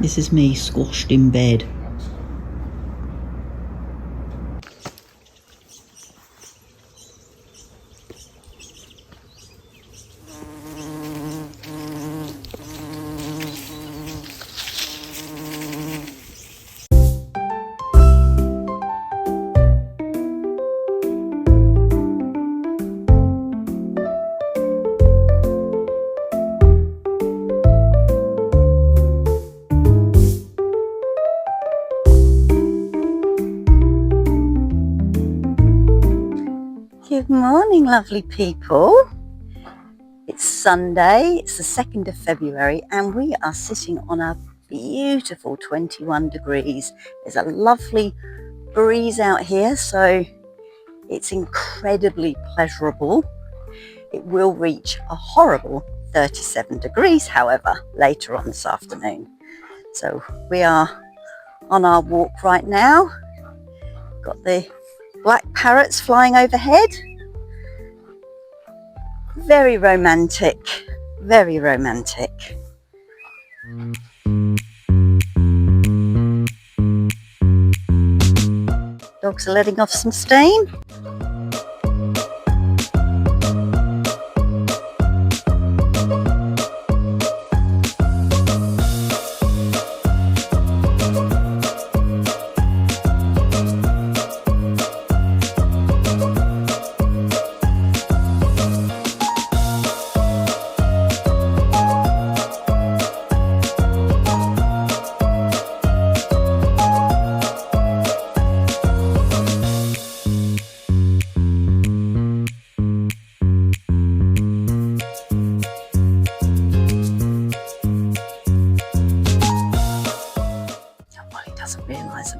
This is me squashed in bed. Good morning, lovely people. It's Sunday, it's the 2nd of February, and we are sitting on a beautiful 21 degrees. There's a lovely breeze out here, so it's incredibly pleasurable. It will reach a horrible 37 degrees, however, later on this afternoon. So we are on our walk right now. Got the black parrots flying overhead. Very romantic, very romantic. Dogs are letting off some steam.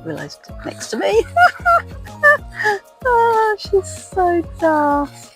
Willow's next to me. Oh, she's so daft.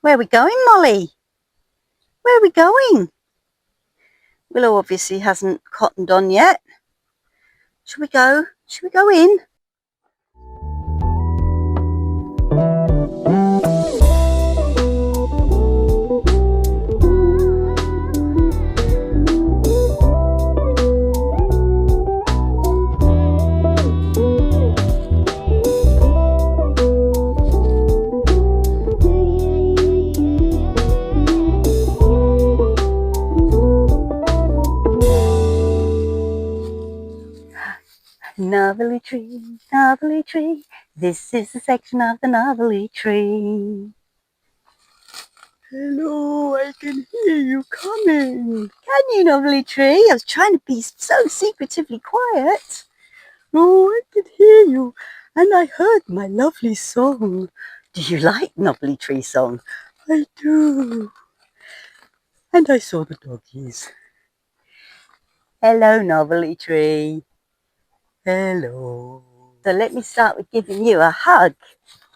Where are we going, Molly? Where are we going? Willow obviously hasn't cottoned on yet. Should we go? Should we go in? Novelty tree, this is a section of the novelty tree. Hello, I can hear you coming. Can you, novelty tree? I was trying to be so secretively quiet. Oh, I can hear you, and I heard my lovely song. Do you like Novelty Tree song? I do. And I saw the doggies. Hello, Novelty Tree. Hello. So let me start with giving you a hug.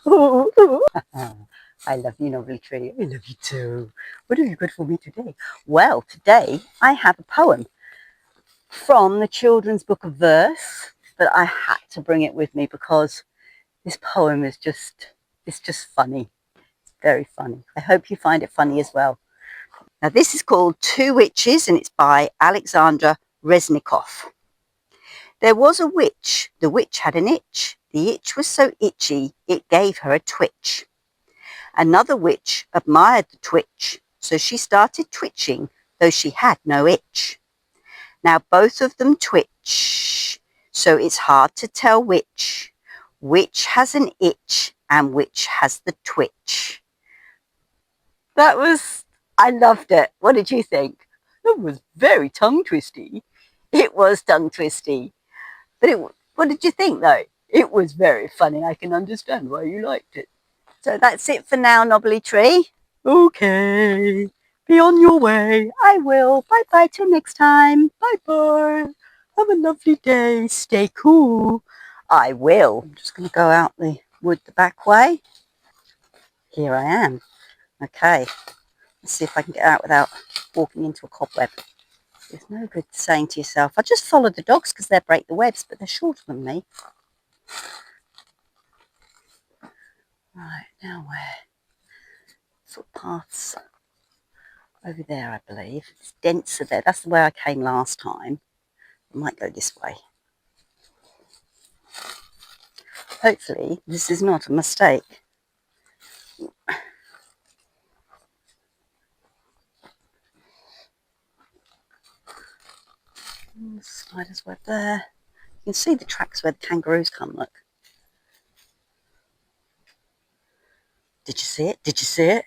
I love you, Novelty Tree. I love you too. What have you got for me today? Well, today I have a poem from the children's book of verse, but I had to bring it with me because this poem is it's just funny. It's very funny. I hope you find it funny as well. Now, this is called Two Witches, and it's by Alexandra Resnikoff. There was a witch. The witch had an itch. The itch was so itchy, it gave her a twitch. Another witch admired the twitch, so she started twitching, though she had no itch. Now both of them twitch, so it's hard to tell which has an itch and which has the twitch. I loved it. What did you think? It was very tongue twisty. It was tongue twisty. But what did you think though? It was very funny. I can understand why you liked it. So that's it for now, Novelty Tree. Okay. Be on your way. I will. Bye-bye till next time. Bye-bye. Have a lovely day. Stay cool. I will. I'm just going to go out the wood the back way. Here I am. Okay. Let's see if I can get out without walking into a cobweb. It's no good saying to yourself, I just follow the dogs because they'll break the webs, but they're shorter than me. Right, now where? Footpaths over there, I believe. It's denser there. That's the way I came last time. I might go this way. Hopefully, this is not a mistake. Spider's web there. You can see the tracks where the kangaroos come, look. Did you see it? Did you see it?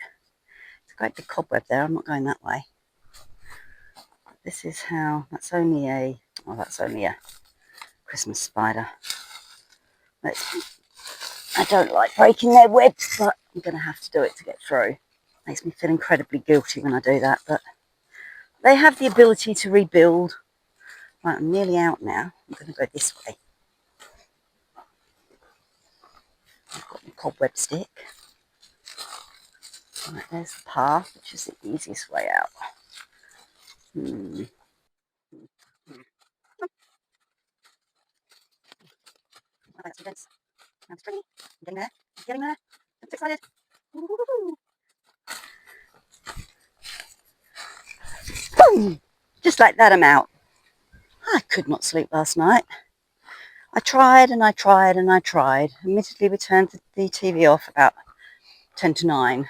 It's a great big cobweb there. I'm not going that way. This is how, that's only a Christmas spider. I don't like breaking their webs, but I'm going to have to do it to get through. Makes me feel incredibly guilty when I do that, but they have the ability to rebuild. Right, I'm nearly out now. I'm going to go this way. I've got my cobweb stick. Right, there's the path, which is the easiest way out. Oh, that's dense. That's pretty. I'm getting there. I'm getting there. I'm so excited. Boom! Just like that, I'm out. I could not sleep last night. I tried and I tried and I tried. Admittedly, we turned the TV off about 10 to 9.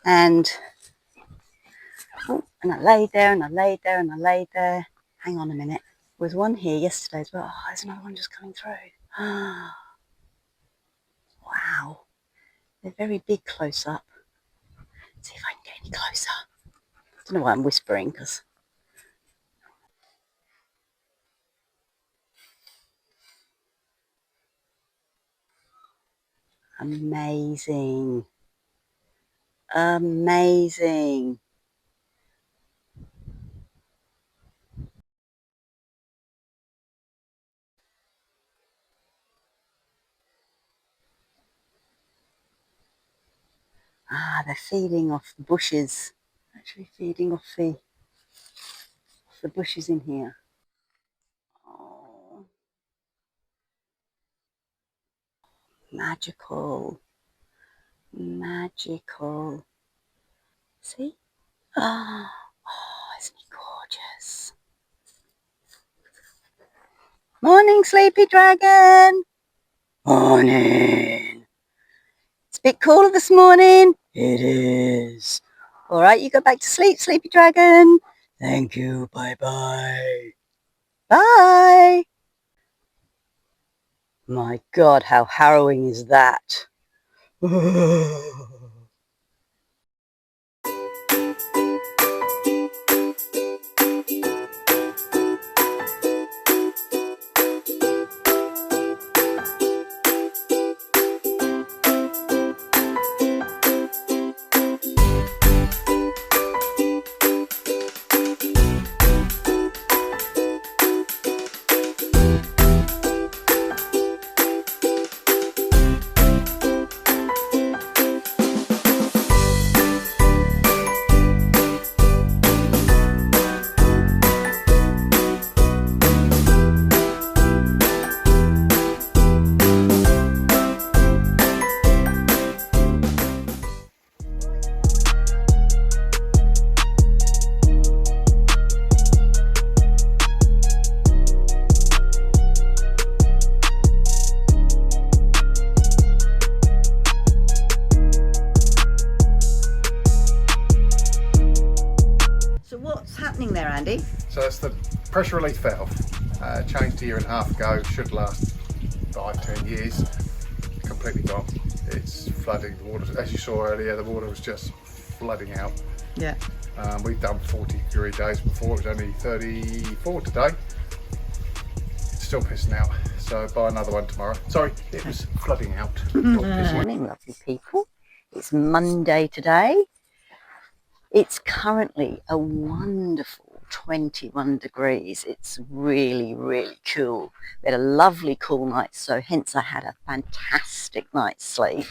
And I laid there and I laid there and I laid there. Hang on a minute. There was one here yesterday as well. Oh, there's another one just coming through. Wow. They're very big close up. Let's see if I can get any closer. I don't know why I'm whispering because amazing. Amazing. Ah, they're feeding off the bushes. Actually feeding off the bushes in here. Oh, magical. Magical. See? Oh, isn't he gorgeous? Morning, sleepy dragon. Morning. It's a bit cooler this morning. It is. All right, you go back to sleep, sleepy dragon. Thank you. Bye-bye. Bye. My God, how harrowing is that? So what's happening there, Andy? So that's the pressure relief valve. Changed a year and a half ago, should last 5-10 years. Completely gone. It's flooding the water. As you saw earlier, the water was just flooding out. Yeah. We've done 40-degree days before, it was only 34 today. It's still pissing out, so buy another one tomorrow. Sorry, it was flooding out. Morning, lovely people. It's Monday today. It's currently a wonderful 21 degrees. It's really, really cool. We had a lovely cool night, so hence I had a fantastic night's sleep.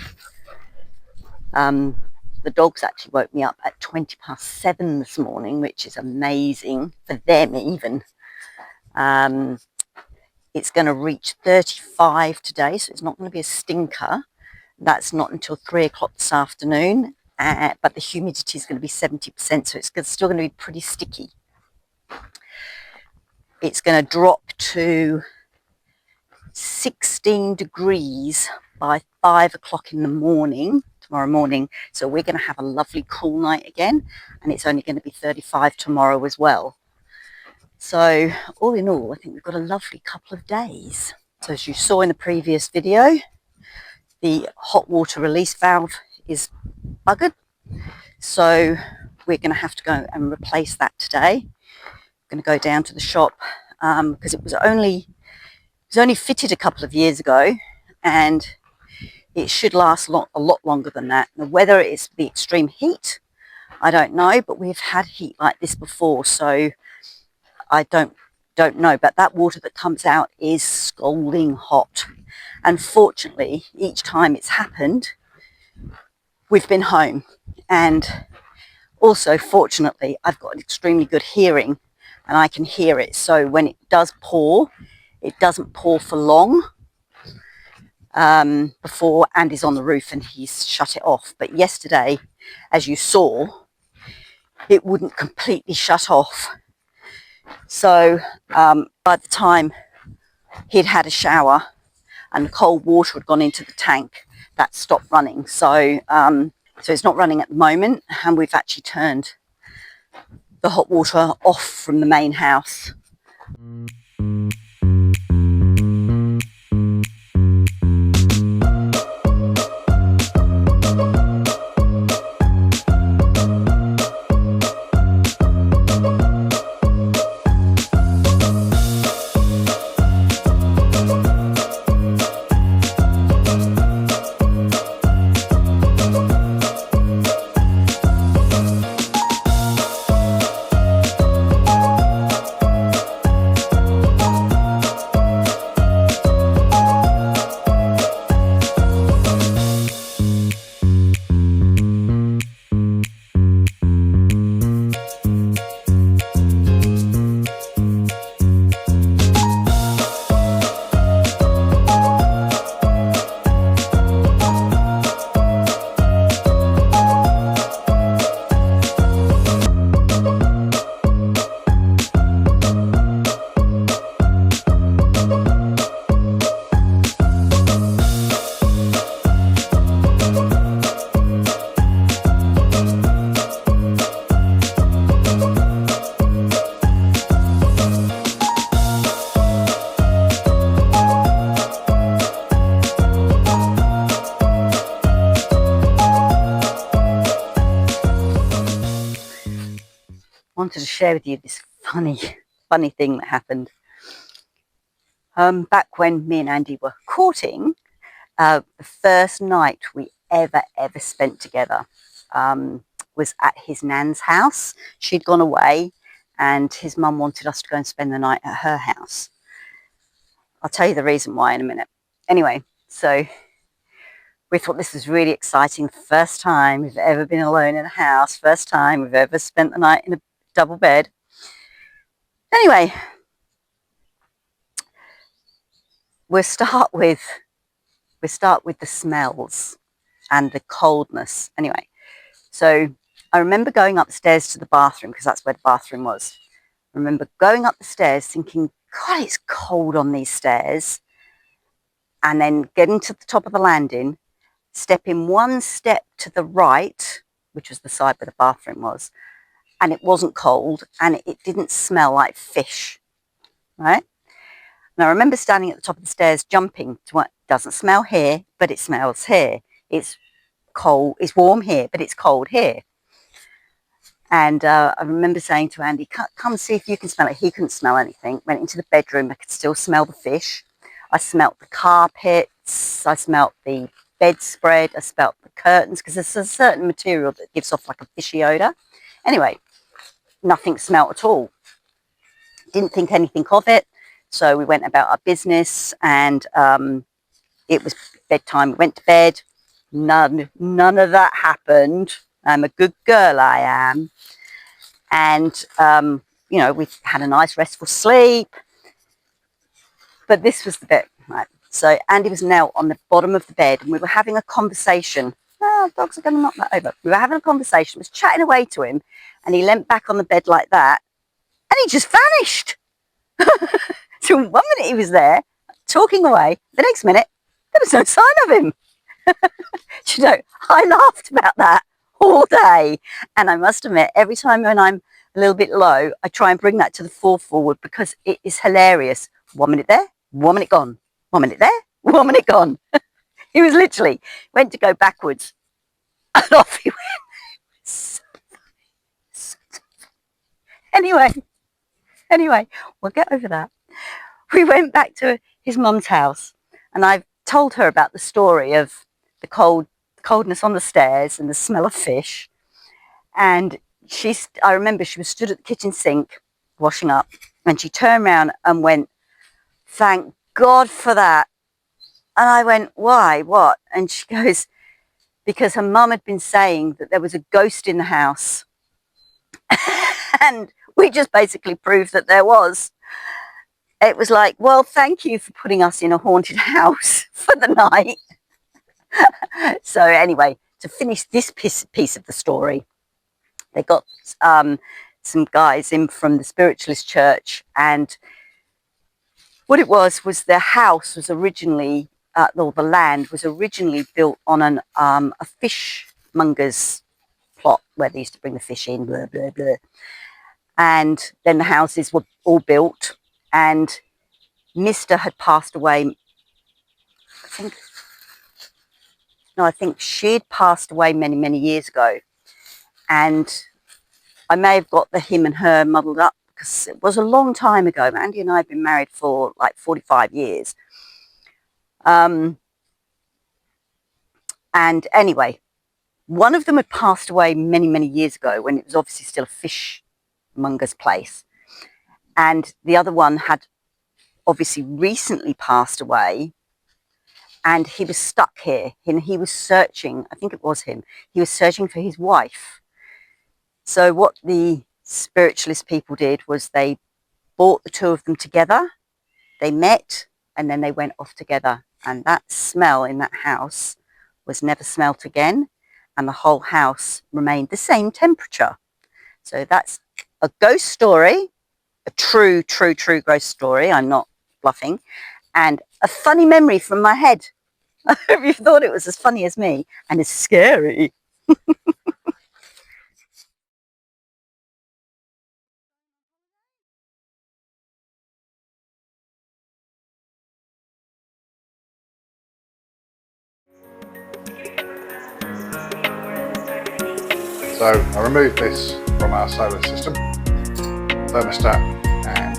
The dogs actually woke me up at 7:20 this morning, which is amazing for them even. It's going to reach 35 today, so it's not going to be a stinker. That's not until 3 o'clock this afternoon. But the humidity is going to be 70%, so it's still going to be pretty sticky. It's going to drop to 16 degrees by 5 o'clock in the morning, tomorrow morning. So we're going to have a lovely cool night again, and it's only going to be 35 tomorrow as well. So all in all, I think we've got a lovely couple of days. So as you saw in the previous video, the hot water release valve is buggered, so we're going to have to go and replace that today. I'm going to go down to the shop because it was only fitted a couple of years ago, and it should last a lot longer than that. Now, whether it's the extreme heat, I don't know, but we've had heat like this before, so I don't know. But that water that comes out is scalding hot, and fortunately each time it's happened we've been home, and also fortunately I've got an extremely good hearing and I can hear it, so when it does pour, it doesn't pour for long before Andy's on the roof and he's shut it off. But yesterday, as you saw, it wouldn't completely shut off, so by the time he'd had a shower and the cold water had gone into the tank, that stopped running. So so it's not running at the moment, and we've actually turned the hot water off from the main house. wanted to share with you this funny thing that happened. Back when me and Andy were courting, the first night we ever spent together was at his nan's house. She'd gone away and his mum wanted us to go and spend the night at her house. I'll tell you the reason why in a minute. Anyway, so we thought this was really exciting. First time we've ever been alone in a house. First time we've ever spent the night in a double bed. Anyway, we'll start with the smells and the coldness. Anyway, so I remember going upstairs to the bathroom because that's where the bathroom was. I remember going up the stairs thinking, God, it's cold on these stairs. And then getting to the top of the landing, stepping one step to the right, which was the side where the bathroom was, and it wasn't cold and it didn't smell like fish, right? And I remember standing at the top of the stairs jumping to what doesn't smell here, but it smells here. It's cold, it's warm here, but it's cold here. And I remember saying to Andy, come see if you can smell it. He couldn't smell anything. Went into the bedroom, I could still smell the fish. I smelt the carpets, I smelt the bedspread, I smelt the curtains, because there's a certain material that gives off like a fishy odour. Anyway, nothing smelt at all. Didn't think anything of it. So we went about our business and it was bedtime. We went to bed. None of that happened. I'm a good girl, I am. And, you know, we had a nice restful sleep. But this was the bit, right? So Andy was now on the bottom of the bed and we were having a conversation. Oh, dogs are going to knock that over. We were having a conversation, was chatting away to him, and he leant back on the bed like that and he just vanished. So 1 minute he was there talking away, the next minute there was no sign of him. You know, I laughed about that all day, and I must admit, every time when I'm a little bit low, I try and bring that to the forward because it is hilarious. 1 minute there, 1 minute gone, 1 minute there, 1 minute gone. He was literally went to go backwards and off he went. So funny. Anyway, we'll get over that. We went back to his mum's house and I've told her about the story of the coldness on the stairs and the smell of fish. And I remember she was stood at the kitchen sink washing up and she turned around and went, "Thank God for that." And I went, "Why? What?" And she goes, "Because her mum had been saying that there was a ghost in the house." And we just basically proved that there was. It was like, well, thank you for putting us in a haunted house for the night. So anyway, to finish this piece of the story, they got some guys in from the spiritualist church, and what it was their house was originally, or the land was originally built on a fishmonger's plot where they used to bring the fish in, blah, blah, blah. And then the houses were all built, and Mr. had passed away. I think she'd passed away many years ago. And I may have got the him and her muddled up because it was a long time ago. Andy and I have been married for like 45 years. And anyway, one of them had passed away many years ago when it was obviously still a fishmonger's place. And the other one had obviously recently passed away, and he was stuck here and he was searching, I think it was him, he was searching for his wife. So what the spiritualist people did was they brought the two of them together, they met, and then they went off together. And that smell in that house was never smelt again, and the whole house remained the same temperature. So that's a ghost story, a true ghost story. I'm not bluffing. And a funny memory from my head. I hope you thought it was as funny as me and as scary. So I removed this from our solar system. thermostat, and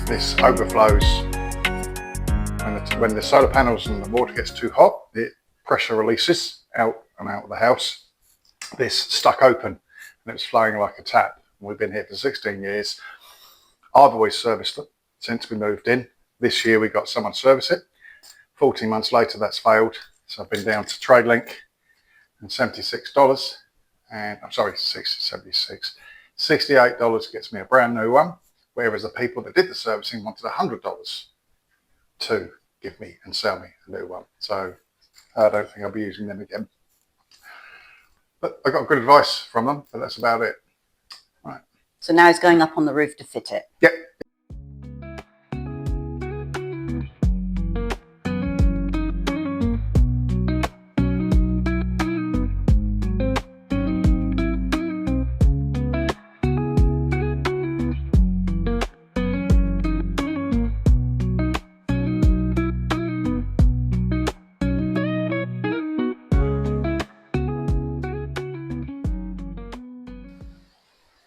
this overflows when the solar panels and the water gets too hot. It pressure releases out and out of the house. This stuck open and it was flowing like a tap. We've been here for 16 years. I've always serviced it since we moved in. This year we got someone to service it. 14 months later that's failed, so I've been down to TradeLink and $76, and I'm sorry, $68 gets me a brand new one, whereas the people that did the servicing wanted $100 to give me and sell me a new one. So I don't think I'll be using them again. But I got good advice from them, but that's about it. Right. So now he's going up on the roof to fit it. Yep.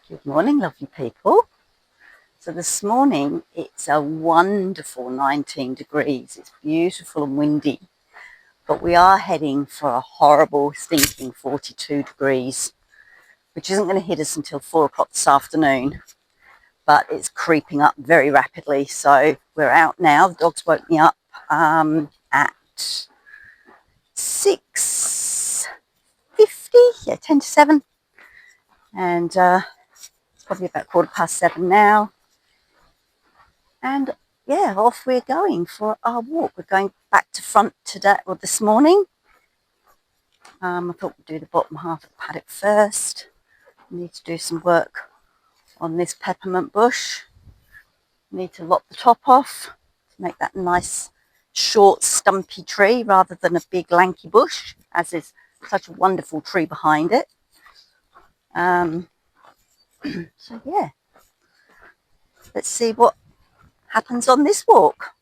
Good morning, lovely people. So this morning it's a wonderful 19 degrees. It's beautiful and windy, but we are heading for a horrible, stinking 42 degrees, which isn't going to hit us until 4 o'clock this afternoon, but it's creeping up very rapidly. So we're out now. The dogs woke me up at 6:50, yeah, 10 to 7, and probably about 7:15 now, and yeah, off we're going for our walk. We're going back to front today, or this morning. I thought we'd do the bottom half of the paddock first. We need to do some work on this peppermint bush. We need to lop the top off to make that a nice short stumpy tree rather than a big lanky bush, as is such a wonderful tree behind it. So yeah, let's see what happens on this walk.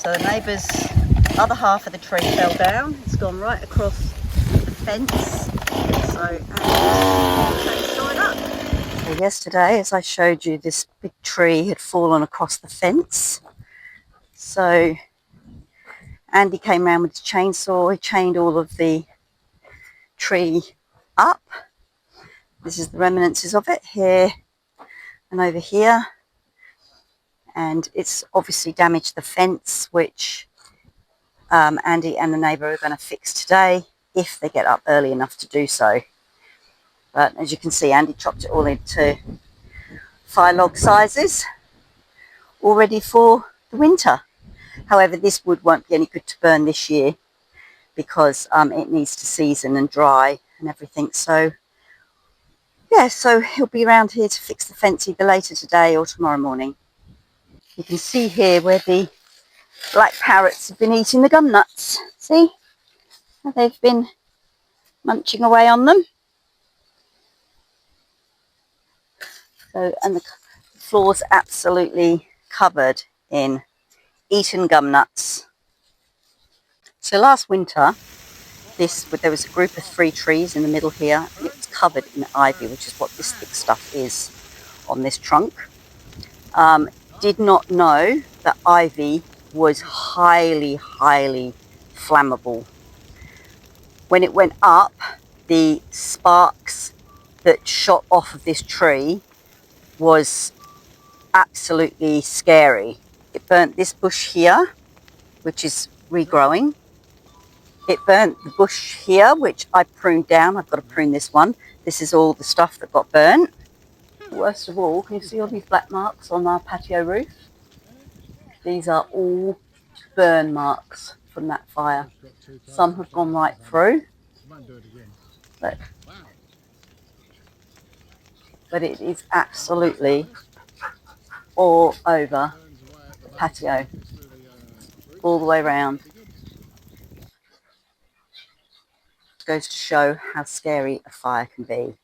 So the neighbour's other half of the tree fell down. It's gone right across the fence. So chainsaw it up. So yesterday, as I showed you, this big tree had fallen across the fence. So Andy came around with his chainsaw. He chained all of the tree up. This is the remnants of it here and over here. And it's obviously damaged the fence, which Andy and the neighbour are going to fix today, if they get up early enough to do so. But as you can see, Andy chopped it all into fire log sizes, all ready for the winter. However, this wood won't be any good to burn this year because it needs to season and dry and everything. So yeah, so he'll be around here to fix the fence either later today or tomorrow morning. You can see here where the black parrots have been eating the gum nuts. See how they've been munching away on them. So, and the floor's absolutely covered in eaten gum nuts. So last winter, there was a group of 3 trees in the middle here, and it was covered in ivy, which is what this thick stuff is on this trunk. Did not know that ivy was highly, highly flammable. When it went up, the sparks that shot off of this tree was absolutely scary. It burnt this bush here, which is regrowing. It burnt the bush here, which I pruned down. I've got to prune this one. This is all the stuff that got burnt. Worst of all, can you see all these black marks on our patio roof? These are all burn marks from that fire. Some have gone right through, but it is absolutely all over the patio, all the way around. It goes to show how scary a fire can be.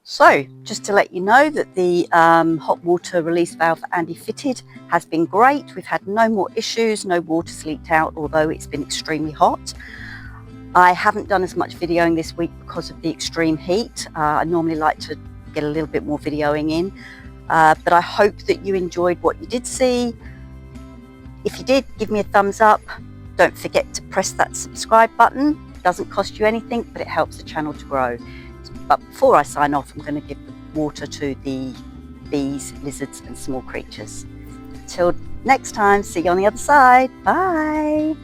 So, just to let you know that the hot water release valve for Andy fitted has been great. We've had no more issues, no water's leaked out, although it's been extremely hot. I haven't done as much videoing this week because of the extreme heat. I normally like to get a little bit more videoing in, but I hope that you enjoyed what you did see. If you did, give me a thumbs up. Don't forget to press that subscribe button. It doesn't cost you anything, but it helps the channel to grow. But before I sign off, I'm going to give the water to the bees, lizards and small creatures. Until next time, see you on the other side. Bye.